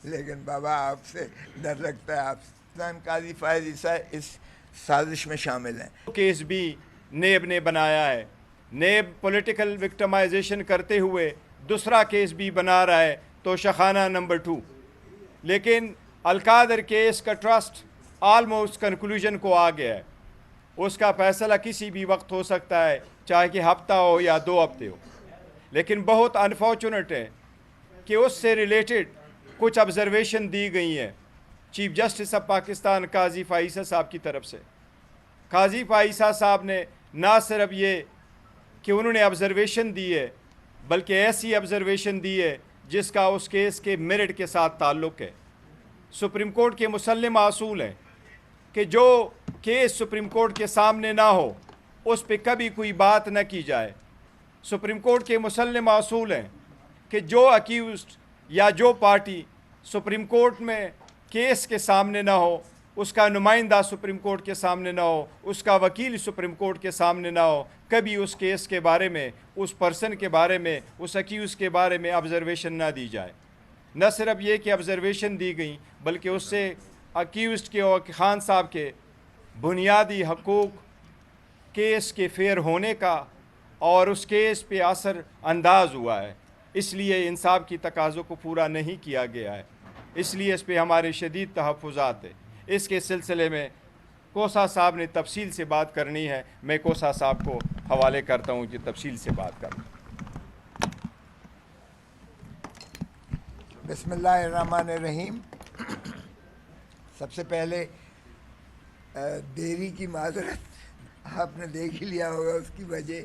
لیکن بابا آپ سے ڈر لگتا ہے. آپ قاضی فائز عیسیٰ اس سازش میں شامل ہیں. کیس بھی نیب نے بنایا ہے. نیب پولیٹیکل وکٹمائزیشن کرتے ہوئے دوسرا کیس بھی بنا رہا ہے توشخانہ نمبر 2. لیکن القادر کیس کا ٹرسٹ آلموسٹ کنکلوژن کو آ گیا ہے. اس کا فیصلہ کسی بھی وقت ہو سکتا ہے, چاہے کہ ہفتہ ہو یا 2 ہفتے ہو. لیکن بہت انفارچونیٹ ہے کہ اس سے ریلیٹڈ کچھ آبزرویشن دی گئی ہیں چیف جسٹس آف پاکستان قاضی فائز صاحب کی طرف سے. قاضی فائز صاحب نے نہ صرف یہ کہ انہوں نے آبزرویشن دی ہے, بلکہ ایسی آبزرویشن دی ہے جس کا اس کیس کے میرٹ کے ساتھ تعلق ہے. سپریم کورٹ کے مسلم اصول ہیں کہ جو کیس سپریم کورٹ کے سامنے نہ ہو اس پہ کبھی کوئی بات نہ کی جائے. سپریم کورٹ کے مسلم اصول ہیں کہ جو اکیوزڈ یا جو پارٹی سپریم کورٹ میں کیس کے سامنے نہ ہو, اس کا نمائندہ سپریم کورٹ کے سامنے نہ ہو, اس کا وکیل سپریم کورٹ کے سامنے نہ ہو, کبھی اس کیس کے بارے میں, اس پرسن کے بارے میں, اس اکیوز کے بارے میں آبزرویشن نہ دی جائے. نہ صرف یہ کہ آبزرویشن دی گئی, بلکہ اس سے اکیوزڈ کے اور خان صاحب کے بنیادی حقوق, کیس کے فیئر ہونے کا اور اس کیس پہ اثر انداز ہوا ہے. اس لیے انصاف کی تقاضوں کو پورا نہیں کیا گیا ہے. اس لیے اس پہ ہمارے شدید تحفظات ہیں. اس کے سلسلے میں کوسا صاحب نے تفصیل سے بات کرنی ہے. میں کوسا صاحب کو حوالے کرتا ہوں کہ تفصیل سے بات کریں. بسم اللہ الرحمن الرحیم. سب سے پہلے دیری کی معذرت, آپ نے دیکھ ہی لیا ہوگا اس کی وجہ.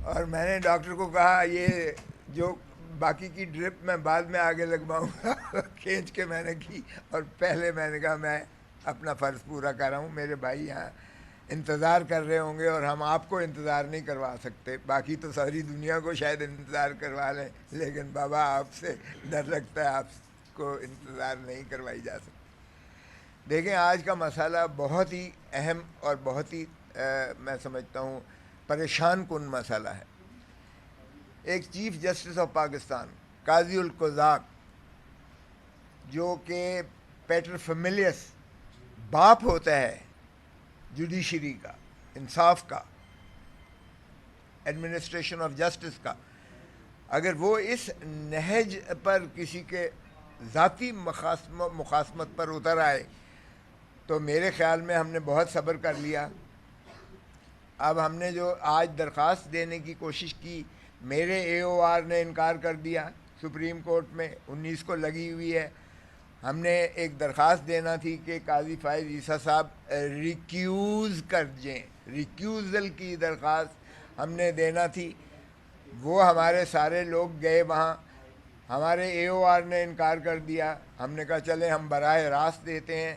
اور میں نے ڈاکٹر کو کہا یہ جو باقی کی ڈرپ میں بعد میں آگے لگواؤں گا, کھینچ کے میں نے کی, اور پہلے میں نے کہا میں اپنا فرض پورا کر رہا ہوں. میرے بھائی یہاں انتظار کر رہے ہوں گے اور ہم آپ کو انتظار نہیں کروا سکتے. باقی تو ساری دنیا کو شاید انتظار کروا لیں, لیکن بابا آپ سے ڈر لگتا ہے, آپ کو انتظار نہیں کروائی جا سکتی. دیکھیں, آج کا مسئلہ بہت ہی اہم اور بہت ہی میں سمجھتا ہوں پریشان کن مسئلہ ہے. ایک چیف جسٹس آف پاکستان قاضی القضات, جو کہ پیٹر فیملیس باپ ہوتا ہے جوڈیشری کا, انصاف کا, ایڈمنسٹریشن آف جسٹس کا, اگر وہ اس نہج پر کسی کے ذاتی مخاصمت پر اتر آئے تو میرے خیال میں ہم نے بہت صبر کر لیا. اب ہم نے جو آج درخواست دینے کی کوشش کی, میرے اے او آر نے انکار کر دیا سپریم کورٹ میں, 19 کو لگی ہوئی ہے. ہم نے ایک درخواست دینا تھی کہ قاضی فائز عیسیٰ صاحب ریکیوز کر جائیں, ریکیوزل کی درخواست ہم نے دینا تھی. وہ ہمارے سارے لوگ گئے وہاں, ہمارے اے او آر نے انکار کر دیا. ہم نے کہا چلیں ہم براہ راست دیتے ہیں.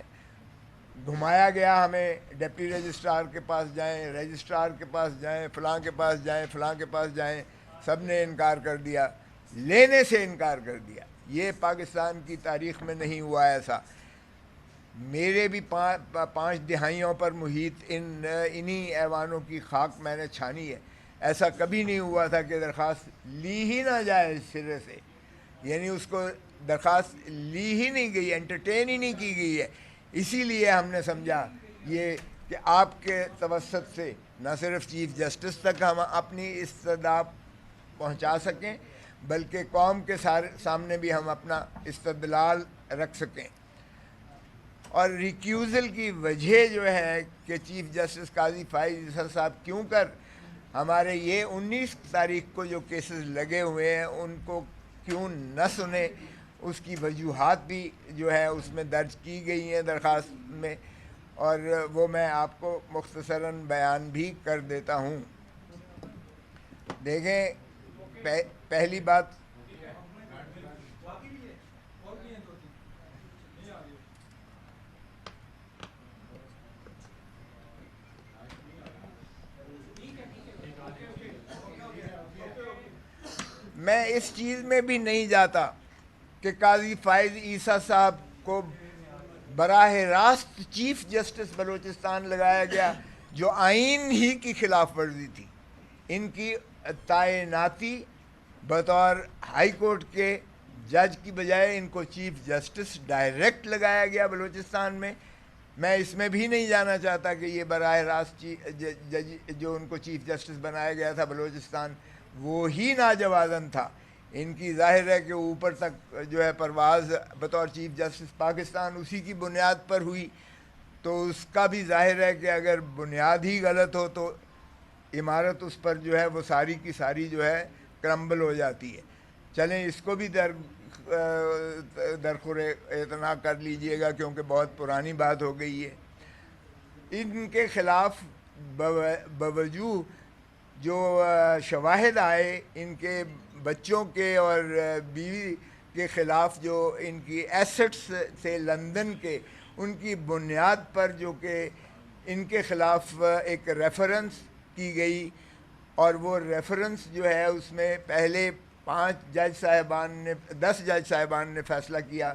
گھمایا گیا ہمیں, ڈپٹی رجسٹرار کے پاس جائیں, رجسٹرار کے پاس جائیں, فلاں کے پاس جائیں, فلاں کے پاس جائیں, سب نے انکار کر دیا, لینے سے انکار کر دیا. یہ پاکستان کی تاریخ میں نہیں ہوا ایسا. میرے بھی 5 دہائیوں پر محیط انہی ایوانوں کی خاک میں نے چھانی ہے. ایسا کبھی نہیں ہوا تھا کہ درخواست لی ہی نہ جائے اس سرے سے, یعنی اس کو درخواست لی ہی نہیں گئی, انٹرٹین ہی نہیں کی گئی ہے. اسی لیے ہم نے سمجھا یہ کہ آپ کے توسط سے نہ صرف چیف جسٹس تک ہم اپنی استدعا پہنچا سکیں, بلکہ قوم کے سامنے بھی ہم اپنا استدلال رکھ سکیں. اور ریکیوزل کی وجہ جو ہے کہ چیف جسٹس قاضی فائز عیسیٰ صاحب کیوں کر ہمارے یہ 19 تاریخ کو جو کیسز لگے ہوئے ہیں ان کو کیوں نہ سنے, اس کی وجوہات بھی جو ہے اس میں درج کی گئی ہیں درخواست میں, اور وہ میں آپ کو مختصراً بیان بھی کر دیتا ہوں. دیکھیں, پہلی بات, میں اس چیز میں بھی نہیں جاتا کہ قاضی فائز عیسیٰ صاحب کو براہ راست چیف جسٹس بلوچستان لگایا گیا, جو آئین ہی کی خلاف ورزی تھی. ان کی تعیناتی بطور ہائی کورٹ کے جج کی بجائے ان کو چیف جسٹس ڈائریکٹ لگایا گیا بلوچستان میں. میں اس میں بھی نہیں جانا چاہتا کہ یہ براہ راست جج جو ان کو چیف جسٹس بنایا گیا تھا بلوچستان وہی ناجوازن تھا. ان کی ظاہر ہے کہ اوپر تک جو ہے پرواز بطور چیف جسٹس پاکستان اسی کی بنیاد پر ہوئی, تو اس کا بھی ظاہر ہے کہ اگر بنیاد ہی غلط ہو تو عمارت اس پر جو ہے وہ ساری کی ساری جو ہے کرمبل ہو جاتی ہے. چلیں اس کو بھی درخور اعتنا کر لیجئے گا کیونکہ بہت پرانی بات ہو گئی ہے. ان کے خلاف بوجوہ جو شواہد آئے ان کے بچوں کے اور بیوی کے خلاف جو ان کی ایسٹس تھے لندن کے, ان کی بنیاد پر جو کہ ان کے خلاف ایک ریفرنس کی گئی, اور وہ ریفرنس جو ہے اس میں پہلے 10 جج صاحبان نے فیصلہ کیا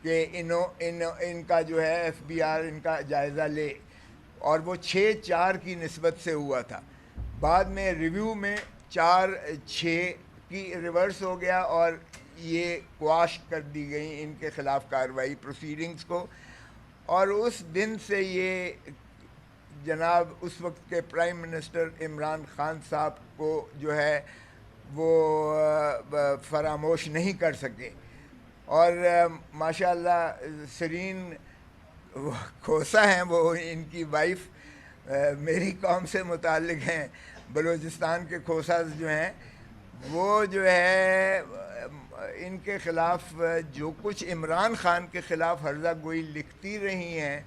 کہ ان کا جو ہے ایف بی آر ان کا جائزہ لے, اور وہ 6-4 کی نسبت سے ہوا تھا. بعد میں ریویو میں 4-6 کی ریورس ہو گیا اور یہ قواش کر دی گئی ان کے خلاف کارروائی پروسیڈنگز کو. اور اس دن سے یہ جناب اس وقت کے پرائم منسٹر عمران خان صاحب کو جو ہے وہ فراموش نہیں کر سکے. اور ماشاءاللہ سرین کھوسا ہیں, وہ ان کی وائف میری قوم سے متعلق ہیں. بلوچستان کے کھوساز جو ہیں وہ جو ہے ان کے خلاف جو کچھ عمران خان کے خلاف ہرزہ گوئی لکھتی رہی ہیں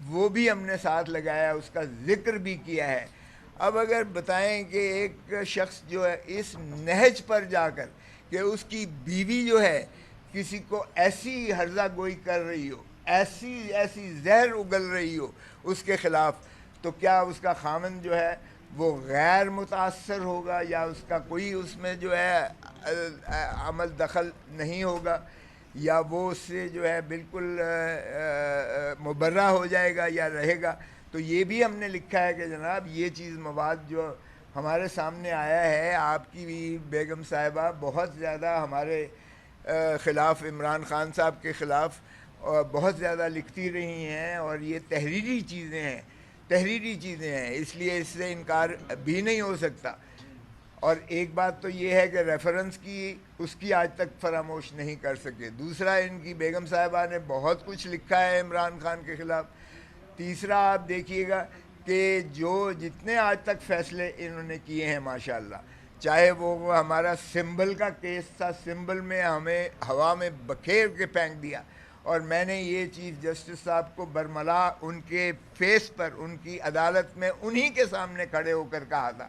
وہ بھی ہم نے ساتھ لگایا, اس کا ذکر بھی کیا ہے. اب اگر بتائیں کہ ایک شخص جو ہے اس نہج پر جا کر کہ اس کی بیوی جو ہے کسی کو ایسی ہرزہ گوئی کر رہی ہو, ایسی زہر اگل رہی ہو اس کے خلاف, تو کیا اس کا خامن جو ہے وہ غیر متاثر ہوگا یا اس کا کوئی اس میں جو ہے عمل دخل نہیں ہوگا, یا وہ اس سے جو ہے بالکل مبرہ ہو جائے گا یا رہے گا؟ تو یہ بھی ہم نے لکھا ہے کہ جناب یہ چیز مواد جو ہمارے سامنے آیا ہے, آپ کی بھی بیگم صاحبہ بہت زیادہ ہمارے خلاف, عمران خان صاحب کے خلاف بہت زیادہ لکھتی رہی ہیں, اور یہ تحریری چیزیں ہیں, اس لیے اس سے انکار بھی نہیں ہو سکتا. اور ایک بات تو یہ ہے کہ ریفرنس کی اس کی آج تک فراموش نہیں کر سکے. دوسرا, ان کی بیگم صاحبہ نے بہت کچھ لکھا ہے عمران خان کے خلاف. تیسرا, آپ دیکھیے گا کہ جو جتنے آج تک فیصلے انہوں نے کیے ہیں ماشاءاللہ, چاہے وہ ہمارا سمبل کا کیس تھا, سمبل میں ہمیں ہوا میں بکھیر کے پھینک دیا, اور میں نے یہ چیف جسٹس صاحب کو برملا ان کے فیس پر ان کی عدالت میں انہی کے سامنے کھڑے ہو کر کہا تھا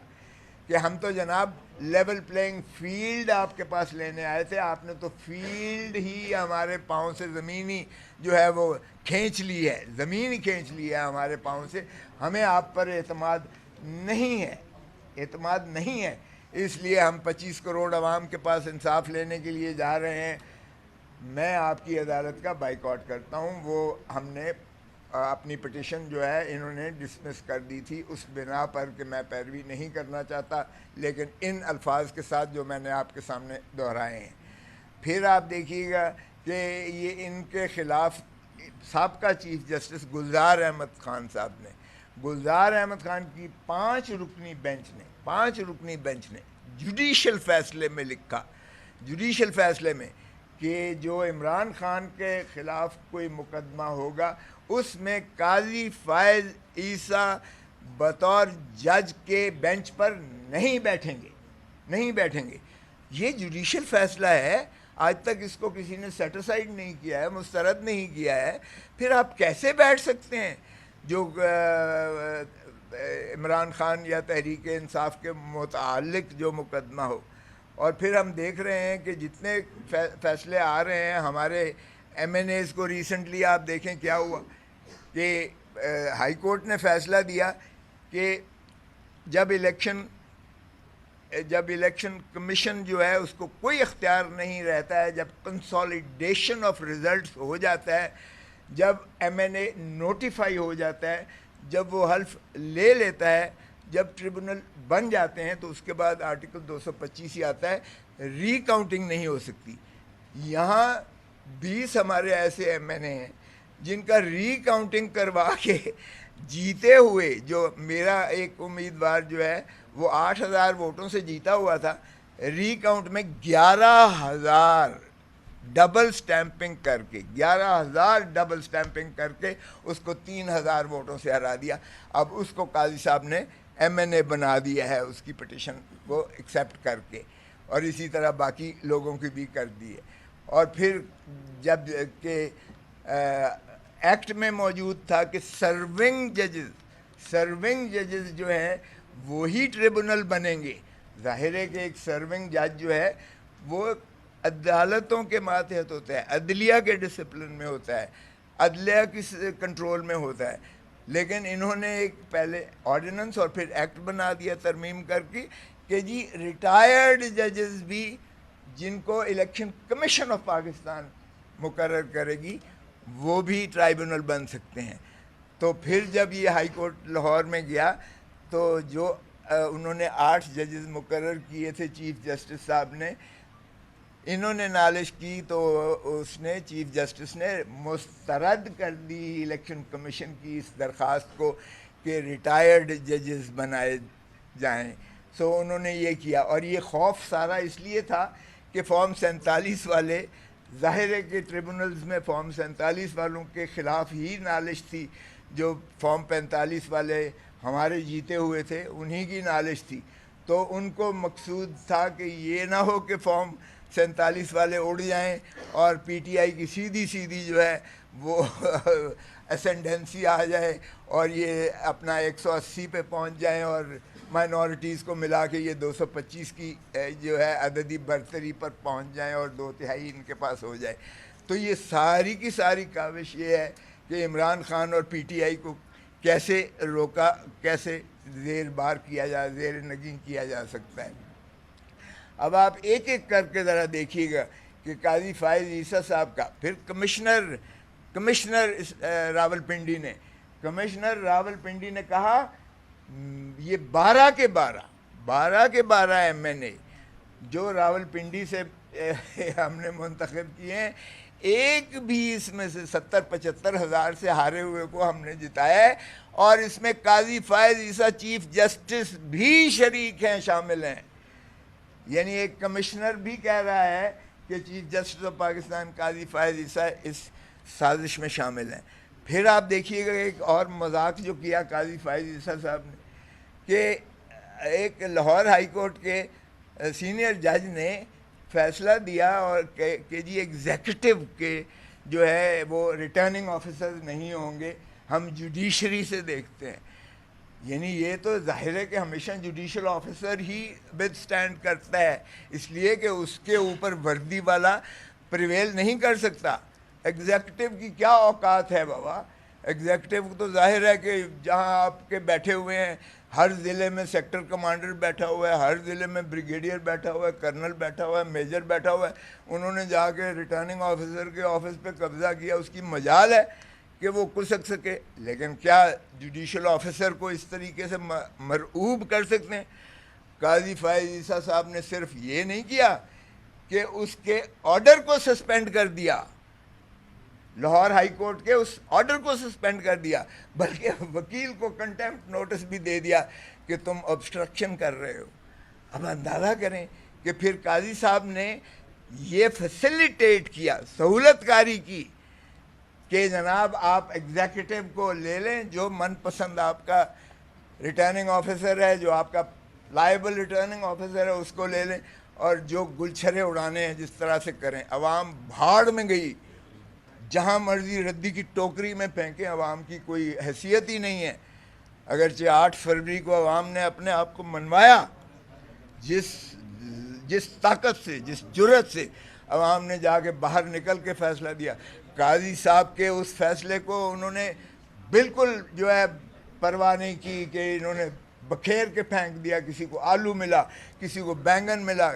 کہ ہم تو جناب لیول پلینگ فیلڈ آپ کے پاس لینے آئے تھے, آپ نے تو فیلڈ ہی ہمارے پاؤں سے زمین ہی جو ہے وہ کھینچ لی ہے, زمین ہی کھینچ لی ہے ہمارے پاؤں سے. ہمیں آپ پر اعتماد نہیں ہے, اس لیے ہم 25 کروڑ عوام کے پاس انصاف لینے کے لیے جا رہے ہیں. میں آپ کی عدالت کا بائیکاٹ کرتا ہوں. وہ ہم نے اپنی پٹیشن جو ہے انہوں نے ڈسمس کر دی تھی اس بنا پر کہ میں پیروی نہیں کرنا چاہتا, لیکن ان الفاظ کے ساتھ جو میں نے آپ کے سامنے دہرائے ہیں. پھر آپ دیکھیے گا کہ یہ ان کے خلاف سابقہ چیف جسٹس گلزار احمد خان صاحب نے, گلزار احمد خان کی 5 رکنی بینچ نے جوڈیشل فیصلے میں لکھا, جوڈیشل فیصلے میں, کہ جو عمران خان کے خلاف کوئی مقدمہ ہوگا اس میں قاضی فائز عیسیٰ بطور جج کے بینچ پر نہیں بیٹھیں گے. یہ جوڈیشل فیصلہ ہے, آج تک اس کو کسی نے سیٹسفائیڈ نہیں کیا ہے, مسترد نہیں کیا ہے. پھر آپ کیسے بیٹھ سکتے ہیں جو عمران خان یا تحریک انصاف کے متعلق جو مقدمہ ہو؟ اور پھر ہم دیکھ رہے ہیں کہ جتنے فیصلے آ رہے ہیں ہمارے ایم این ایز کو, ریسنٹلی آپ دیکھیں کیا ہوا کہ ہائی کورٹ نے فیصلہ دیا کہ جب الیکشن کمیشن جو ہے اس کو کوئی اختیار نہیں رہتا ہے, جب کنسالیڈیشن آف ریزلٹس ہو جاتا ہے, جب ایم این اے نوٹیفائی ہو جاتا ہے, جب وہ حلف لے لیتا ہے, جب ٹریبونل بن جاتے ہیں, تو اس کے بعد آرٹیکل 225 ہی آتا ہے, ری کاؤنٹنگ نہیں ہو سکتی. یہاں 20 ہمارے ایسے ایم این اے ہیں جن کا ری کاؤنٹنگ کروا کے جیتے ہوئے، جو میرا ایک امیدوار جو ہے وہ 8,000 ووٹوں سے جیتا ہوا تھا، ری کاؤنٹ میں 11,000 ڈبل سٹیمپنگ کر کے 11,000 ڈبل سٹیمپنگ کر کے اس کو 3,000 ووٹوں سے ہرا دیا. اب اس کو قاضی صاحب نے ایم این اے بنا دیا ہے اس کی پٹیشن کو ایکسیپٹ کر کے، اور اسی طرح باقی لوگوں کی بھی کر دی ہے. اور پھر جب کہ ایکٹ میں موجود تھا کہ سرونگ ججز جو ہیں وہی ٹریبونل بنیں گے. ظاہر ہے کہ ایک سرونگ جج جو ہے وہ عدالتوں کے ماتحت ہوتا ہے، عدلیہ کے ڈسپلن میں ہوتا ہے، عدلیہ کی کنٹرول میں ہوتا ہے. لیکن انہوں نے ایک پہلے آرڈیننس اور پھر ایکٹ بنا دیا ترمیم کر کے کہ جی ریٹائرڈ ججز بھی جن کو الیکشن کمیشن آف پاکستان مقرر کرے گی وہ بھی ٹرائیبونل بن سکتے ہیں. تو پھر جب یہ ہائی کورٹ لاہور میں گیا تو جو انہوں نے 8 ججز مقرر کیے تھے چیف جسٹس صاحب نے، انہوں نے نالش کی تو اس نے چیف جسٹس نے مسترد کر دی الیکشن کمیشن کی اس درخواست کو کہ ریٹائرڈ ججز بنائے جائیں. سو انہوں نے یہ کیا، اور یہ خوف سارا اس لیے تھا کہ فارم 47 والے، ظاہر ہے کہ ٹریبونلز میں فارم 47 والوں کے خلاف ہی نالش تھی، جو فارم 45 والے ہمارے جیتے ہوئے تھے انہی کی نالش تھی. تو ان کو مقصود تھا کہ یہ نہ ہو کہ فارم 47 والے اڑ جائیں اور پی ٹی آئی کی سیدھی جو ہے وہ اسینڈنسی آ جائے اور یہ اپنا 180 پہ پہنچ جائیں اور مائنورٹیز کو ملا کے یہ 225 کی جو ہے عددی برتری پر پہنچ جائیں اور 2/3 ان کے پاس ہو جائے. تو یہ ساری کی ساری کاوش یہ ہے کہ عمران خان اور پی ٹی آئی کو کیسے روکا، کیسے زیر بار کیا جائے، زیر نگین کیا جا سکتا ہے. اب آپ ایک ایک کر کے ذرا دیکھیے گا کہ قاضی فائز عیسیٰ صاحب کا، پھر کمشنر راول پنڈی نے کہا یہ 12 کے 12 ایم این اے جو راول پنڈی سے ہم نے منتخب کیے ہیں، ایک بھی اس میں سے 70-75 ہزار سے ہارے ہوئے کو ہم نے جتایا ہے، اور اس میں قاضی فائز عیسیٰ چیف جسٹس بھی شریک ہیں، شامل ہیں. یعنی ایک کمشنر بھی کہہ رہا ہے کہ چیف جسٹس آف پاکستان قاضی فائز عیسیٰ اس سازش میں شامل ہیں. پھر آپ دیکھیے گا ایک اور مذاق جو کیا قاضی فائز عیسیٰ صاحب نے، کہ ایک لاہور ہائی کورٹ کے سینئر جج نے فیصلہ دیا اور کہ جی ایگزیکٹو کے جو ہے وہ ریٹرننگ آفیسر نہیں ہوں گے، ہم جوڈیشری سے دیکھتے ہیں. یعنی یہ تو ظاہر ہے کہ ہمیشہ judicial officer he with stand کرتا ہے، اس لیے کہ اس کے اوپر وردی والا پریویل نہیں کر سکتا. ایگزیکٹو کی کیا اوقات ہے بابا؟ ایگزیکٹو تو ظاہر ہے کہ جہاں آپ کے بیٹھے ہوئے ہیں، ہر ضلع میں سیکٹر کمانڈر بیٹھا ہوا ہے، ہر ضلع میں بریگیڈیئر بیٹھا ہوا ہے، کرنل بیٹھا ہوا ہے، میجر بیٹھا ہوا ہے. انہوں نے جا کے ریٹرننگ آفیسر کے آفس پہ قبضہ کیا، اس کی مجال ہے کہ وہ کسک سکے. لیکن کیا جوڈیشل آفیسر کو اس طریقے سے مرعوب کر سکتے ہیں؟ قاضی فائز عیسیٰ صاحب نے صرف یہ نہیں کیا کہ اس کے آرڈر کو سسپینڈ کر دیا، لاہور ہائی کورٹ کے اس آرڈر کو سسپینڈ کر دیا، بلکہ وکیل کو کنٹیمپٹ نوٹس بھی دے دیا کہ تم obstruction کر رہے ہو. اب اندازہ کریں کہ پھر قاضی صاحب نے یہ فیسیلیٹیٹ کیا، سہولت کاری کی کہ جناب آپ ایگزیکٹو کو لے لیں، جو من پسند آپ کا ریٹرننگ آفیسر ہے، جو آپ کا لائبل ریٹرننگ آفیسر ہے اس کو لے لیں، اور جو گلچھرے اڑانے ہیں جس طرح سے کریں. عوام بھاڑ میں گئی، جہاں مرضی ردی کی ٹوکری میں پھینکیں، عوام کی کوئی حیثیت ہی نہیں ہے. اگرچہ 8 فروری کو عوام نے اپنے آپ کو منوایا، جس طاقت سے، جس جرأت سے عوام نے جا کے باہر نکل کے فیصلہ دیا. قاضی صاحب کے اس فیصلے کو انہوں نے بالکل جو ہے پرواہ نہیں کی کہ انہوں نے بکھیر کے پھینک دیا. کسی کو آلو ملا، کسی کو بینگن ملا،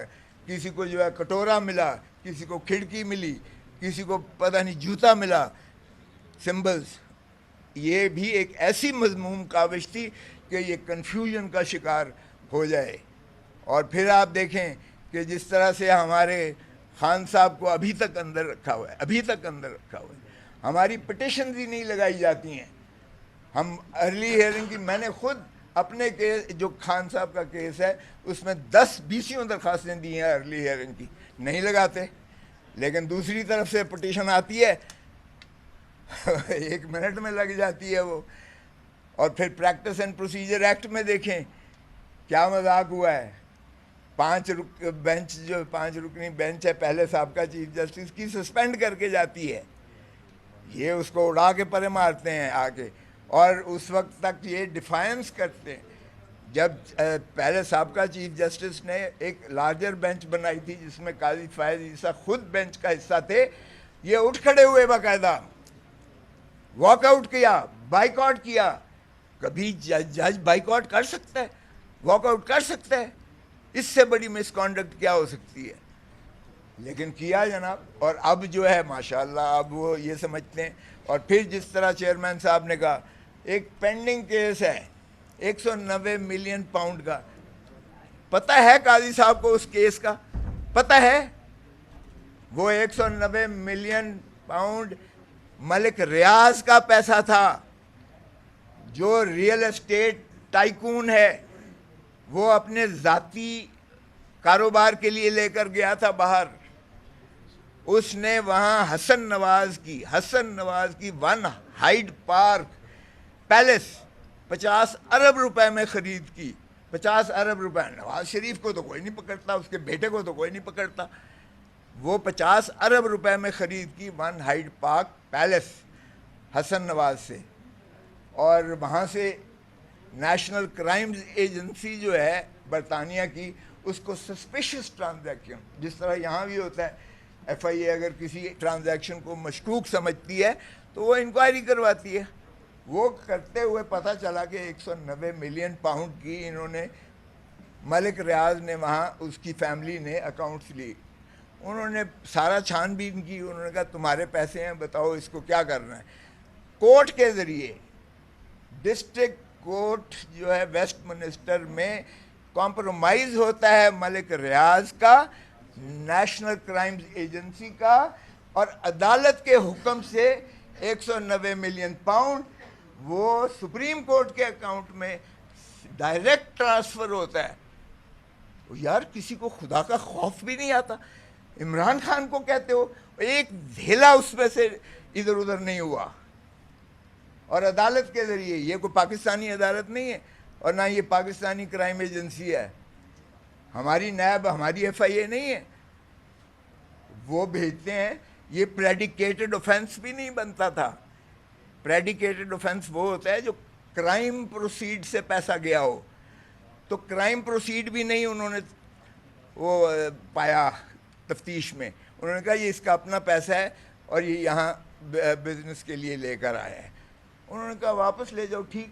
کسی کو جو ہے کٹورا ملا، کسی کو کھڑکی ملی، کسی کو پتہ نہیں جوتا ملا، سمبلز. یہ بھی ایک ایسی مذموم کاوش تھی کہ یہ کنفیوژن کا شکار ہو جائے. اور پھر آپ دیکھیں کہ جس طرح سے ہمارے خان صاحب کو ابھی تک اندر رکھا ہوا ہے، ابھی تک اندر رکھا ہوا ہے. ہماری پٹیشنز ہی نہیں لگائی جاتی ہیں. ہم ارلی ہیئرنگ کی، میں نے خود اپنے کیس جو خان صاحب کا کیس ہے اس میں 10-20 درخواستیں دی ہیں ارلی ہیئرنگ کی، نہیں لگاتے. لیکن دوسری طرف سے پٹیشن آتی ہے 1 منٹ میں لگ جاتی ہے وہ. اور پھر پریکٹس اینڈ پروسیجر ایکٹ میں دیکھیں کیا مذاق ہوا ہے. 5 رکنی بینچ ہے پہلے سابقہ چیف جسٹس کی، سسپینڈ کر کے جاتی ہے. یہ اس کو اڑا کے پرے مارتے ہیں آ کے، اور اس وقت تک یہ ڈیفائنس کرتے ہیں. جب پہلے سابقہ چیف جسٹس نے ایک لارجر بینچ بنائی تھی جس میں قاضی فائز عیسیٰ خود بینچ کا حصہ تھے، یہ اٹھ کھڑے ہوئے، باقاعدہ واک آؤٹ کیا، بائیک آؤٹ کیا. کبھی جج بائیک آؤٹ کر سکتا ہے، واک آؤٹ کر سکتا ہے؟ اس سے بڑی مس کانڈکٹ کیا ہو سکتی ہے؟ لیکن کیا جناب. اور اب جو ہے ماشاءاللہ اب وہ یہ سمجھتے ہیں. اور پھر جس طرح چیئرمین صاحب نے کہا، ایک پینڈنگ کیس ہے 190 ملین پاؤنڈ کا. پتہ ہے قاضی صاحب کو اس کیس کا؟ پتہ ہے؟ وہ 190 ملین پاؤنڈ ملک ریاض کا پیسہ تھا، جو ریئل اسٹیٹ ٹائکون ہے. وہ اپنے ذاتی کاروبار کے لیے لے کر گیا تھا باہر. اس نے وہاں حسن نواز کی 1 ہائیڈ پارک پیلس 50 ارب روپے میں خرید کی. 50 ارب روپے. نواز شریف کو تو کوئی نہیں پکڑتا، اس کے بیٹے کو تو کوئی نہیں پکڑتا. وہ 50 ارب روپے میں خرید کی 1 Hyde park palace Hasan Nawaz سے. اور وہاں سے نیشنل کرائمز ایجنسی جو ہے برطانیہ کی، اس کو سسپیشس ٹرانزیکشن، جس طرح یہاں بھی ہوتا ہے، ایف آئی اے اگر کسی ٹرانزیکشن کو مشکوک سمجھتی ہے تو وہ انکوائری کرواتی ہے. وہ کرتے ہوئے پتہ چلا کہ 190 ملین پاؤنڈ کی انہوں نے، ملک ریاض نے وہاں اس کی فیملی نے اکاؤنٹس لی. انہوں نے سارا چھان بین کی. انہوں نے کہا تمہارے پیسے ہیں، بتاؤ اس کو کیا کرنا ہے. کورٹ کے ذریعے، ڈسٹرکٹ کورٹ جو ہے ویسٹ منسٹر میں، کمپرومائز ہوتا ہے ملک ریاض کا، نیشنل کرائمز ایجنسی کا، اور عدالت کے حکم سے 190 ملین پاؤنڈ وہ سپریم کورٹ کے اکاؤنٹ میں ڈائریکٹ ٹرانسفر ہوتا ہے. یار کسی کو خدا کا خوف بھی نہیں آتا؟ عمران خان کو کہتے ہو، ایک دھیلا اس میں سے ادھر ادھر نہیں ہوا. اور عدالت کے ذریعے، یہ کوئی پاکستانی عدالت نہیں ہے، اور نہ یہ پاکستانی کرائم ایجنسی ہے. ہماری نیب، ہماری ایف آئی اے نہیں ہے. وہ بھیجتے ہیں. یہ پریڈیکیٹڈ اوفینس بھی نہیں بنتا تھا. پریڈیکیٹڈ اوفینس وہ ہوتا ہے جو کرائم پروسیڈ سے پیسہ گیا ہو. تو کرائم پروسیڈ بھی نہیں انہوں نے وہ پایا تفتیش میں. انہوں نے کہا یہ اس کا اپنا پیسہ ہے اور یہ یہاں بزنس کے لیے لے کر آیا ہے. انہوں نے کہا واپس لے جاؤ. ٹھیک.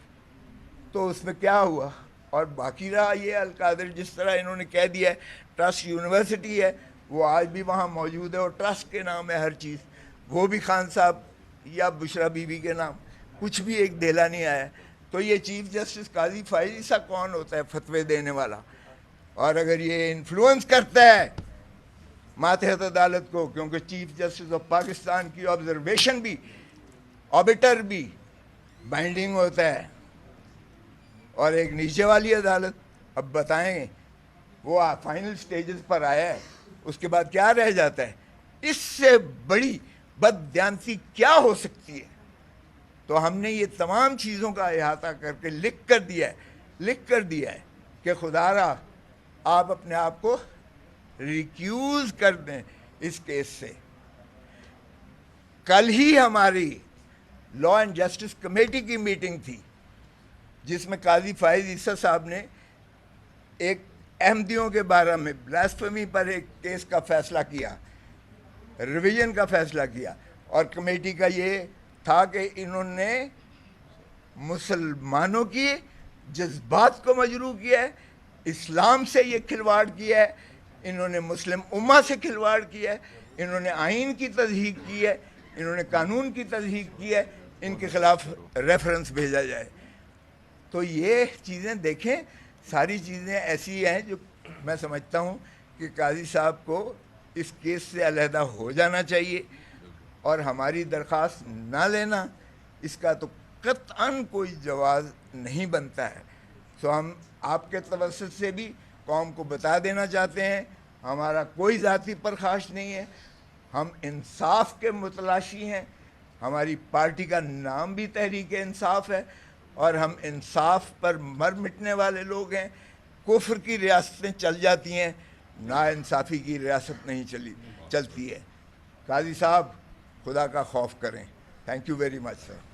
تو اس میں کیا ہوا؟ اور باقی رہا یہ القادر، جس طرح انہوں نے کہہ دیا ہے ٹرسٹ یونیورسٹی ہے، وہ آج بھی وہاں موجود ہے اور ٹرسٹ کے نام ہے ہر چیز. وہ بھی خان صاحب یا بشرا بی بی کے نام، کچھ بھی ایک دھیلا نہیں آیا. تو یہ چیف جسٹس قاضی فائز عیسیٰ کون ہوتا ہے فتوے دینے والا؟ اور اگر یہ انفلوئنس کرتا ہے ماتحت عدالت کو، کیونکہ چیف جسٹس آف پاکستان کی آبزرویشن بھی، آبیٹر بھی بائنڈنگ ہوتا ہے، اور ایک نیچے والی عدالت. اب بتائیں وہ فائنل سٹیجز پر آیا ہے، اس کے بعد کیا رہ جاتا ہے؟ اس سے بڑی بددیانتی کیا ہو سکتی ہے؟ تو ہم نے یہ تمام چیزوں کا احاطہ کر کے لکھ کر دیا ہے کہ خدا را آپ اپنے آپ کو ریکیوز کر دیں اس کیس سے. کل ہی ہماری لا اینڈ جسٹس کمیٹی کی میٹنگ تھی جس میں قاضی فائز عیسیٰ صاحب نے ایک احمدیوں کے بارے میں بلاسفیمی پر ایک کیس کا فیصلہ کیا، ریویژن کا فیصلہ کیا. اور کمیٹی کا یہ تھا کہ انہوں نے مسلمانوں کی جذبات کو مجروح کیا ہے، اسلام سے یہ کھلواڑ کیا ہے، انہوں نے مسلم امہ سے کھلواڑ کیا ہے، انہوں نے آئین کی تضحیک کی ہے، انہوں نے قانون کی تضحیک کی ہے. ان کے خلاف ریفرنس بھیجا جائے. تو یہ چیزیں دیکھیں، ساری چیزیں ایسی ہیں جو میں سمجھتا ہوں کہ قاضی صاحب کو اس کیس سے علیحدہ ہو جانا چاہیے اور ہماری درخواست نہ لینا اس کا تو قطعاً کوئی جواز نہیں بنتا ہے. سو ہم آپ کے توسط سے بھی قوم کو بتا دینا چاہتے ہیں ہمارا کوئی ذاتی پرخاش نہیں ہے, ہم انصاف کے متلاشی ہیں, ہماری پارٹی کا نام بھی تحریک انصاف ہے اور ہم انصاف پر مر مٹنے والے لوگ ہیں. کفر کی ریاستیں چل جاتی ہیں, نا انصافی کی ریاست نہیں چلتی ہے. قاضی صاحب خدا کا خوف کریں. Thank you very much sir.